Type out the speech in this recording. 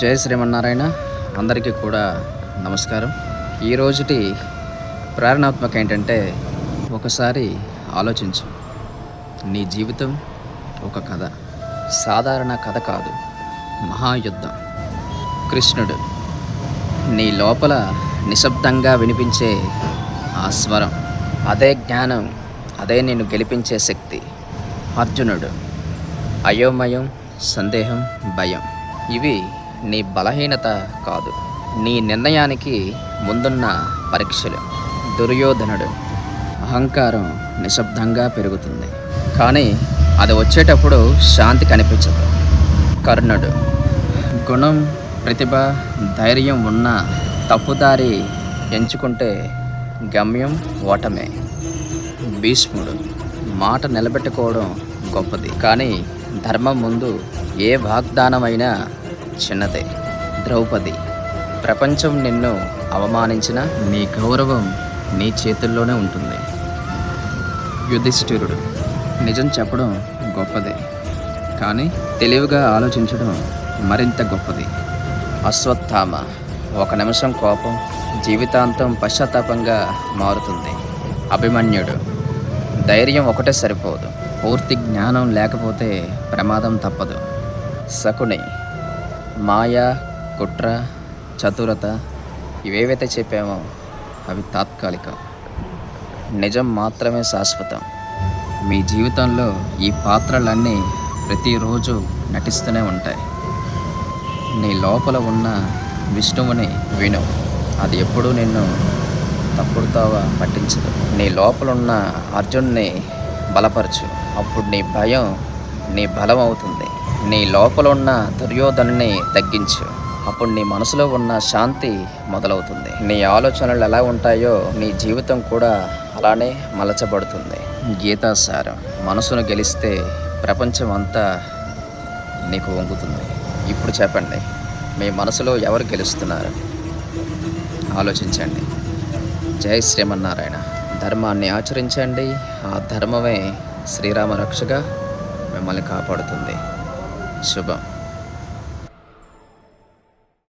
జై శ్రీమన్నారాయణ. అందరికీ కూడా నమస్కారం. ఈరోజుటి ప్రేరణాత్మక ఏంటంటే, ఒకసారి ఆలోచించు. నీ జీవితం ఒక కథ. సాధారణ కథ కాదు, మహాయుద్ధం. కృష్ణుడు నీ లోపల నిశ్శబ్దంగా వినిపించే ఆ స్వరం, అదే జ్ఞానం, అదే నిన్ను గెలిపించే శక్తి. అర్జునుడు అయోమయం, సందేహం, భయం. ఇవి నీ బలహీనత కాదు, నీ నిర్ణయానికి ముందున్న పరీక్షలు. దుర్యోధనుడు అహంకారం నిశ్శబ్దంగా పెరుగుతుంది, కానీ అది వచ్చేటప్పుడు శాంతి కనిపించదు. కర్ణుడు గుణం, ప్రతిభ, ధైర్యం ఉన్న తప్పుదారి ఎంచుకుంటే గమ్యం ఓటమే. భీష్ముడు మాట నిలబెట్టుకోవడం గొప్పది, కానీ ధర్మం ముందు ఏ వాగ్దానమైనా చిన్నదే. ద్రౌపది ప్రపంచం నిన్ను అవమానించినా నీ గౌరవం నీ చేతుల్లోనే ఉంటుంది. యుధిష్ఠిరుడు నిజం చెప్పడం గొప్పదే, కానీ తెలివిగా ఆలోచించడం మరింత గొప్పది. అశ్వత్థామ ఒక నిమిషం కోపం జీవితాంతం పశ్చాత్తాపంగా మారుతుంది. అభిమన్యుడు ధైర్యం ఒకటే సరిపోదు, పూర్తి జ్ఞానం లేకపోతే ప్రమాదం తప్పదు. శకుని మాయ, కుట్ర, చతురత, ఇవేవైతే చెప్పామో అవి తాత్కాలికం, నిజం మాత్రమే శాశ్వతం. మీ జీవితంలో ఈ పాత్రలన్నీ ప్రతిరోజు నటిస్తూనే ఉంటాయి. నీ లోపల ఉన్న విష్ణువుని విను, అది ఎప్పుడూ నిన్ను తప్పుడుతావా పట్టించదు. నీ లోపల ఉన్న అర్జున్ని బలపరచు, అప్పుడు నీ భయం నీ బలం అవుతుంది. నీ లోపల ఉన్న దుర్యోధనుని తగ్గించు, అప్పుడు నీ మనసులో ఉన్న శాంతి మొదలవుతుంది. నీ ఆలోచనలు ఎలా ఉంటాయో నీ జీవితం కూడా అలానే మలచబడుతుంది. గీతాసారం మనసును గెలిస్తే ప్రపంచం అంతా నీకు వంగుతుంది. ఇప్పుడు చెప్పండి, మీ మనసులో ఎవరు గెలుస్తున్నారు? ఆలోచించండి. జై శ్రీమన్నారాయణ. ధర్మాన్ని ఆచరించండి, ఆ ధర్మమే శ్రీరామ రక్షగా మిమ్మల్ని కాపాడుతుంది. శుభం.